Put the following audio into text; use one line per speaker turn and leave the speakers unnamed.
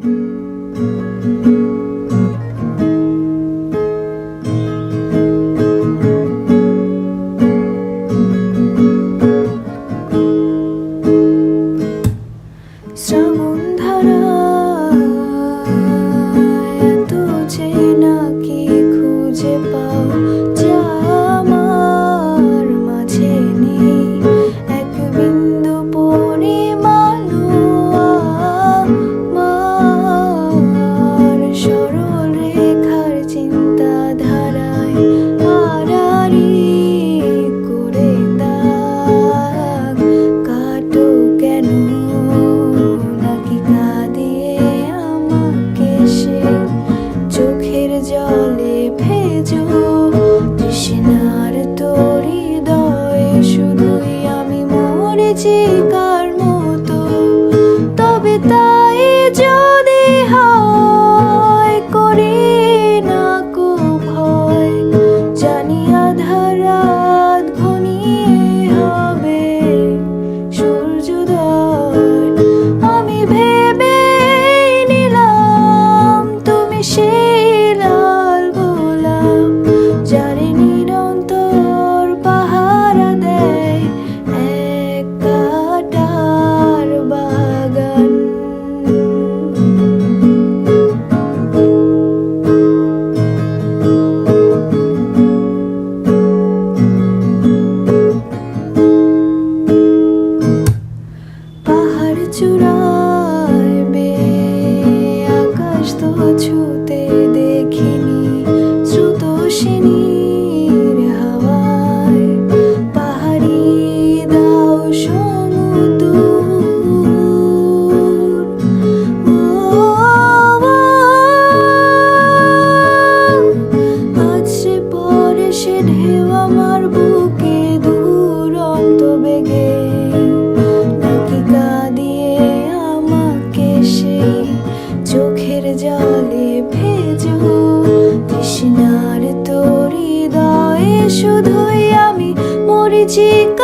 শ্রাবণ ধারায় এত চেনা কি খুঁজে পাও যা আমার মাঝে নেই, এক বিন্দু পরিমাণও আমার সরল রেখার চিন্তাধারায় আড়াআড়ি করে দাগ কাটো কেন, চোখের জলে ভেজো তৃষ্ণার তোর হৃদয়ে, শুধুই আমি মরীচিকার মতো। তবে তাই যদি হয় করি না কো ভয়, জানি আধার রাত ঘনিয়ে হবে সূর্যোদয়। আমি ভেবে নিলাম তুমি সেই লাল গোলাপ, যারে নিরন্তর পাহারা দেয় এক কাঁটার বাগান। পাহাড় চূড়ায় আকাশ তো ছুতে দেখিনি, স্রোতস্বিনীর হাওয়ায় পাহাড়ি দাও সমুদূর। আজ সে পরে সে ঢেউ আমার বুকে দুরন্ত বেগে, নাকি কাঁদিয়ে আমাকে সেই চোখের জলে ভেজো তৃষ্ণার তোর হৃদয়ে, শুধুই আমি মরীচিকা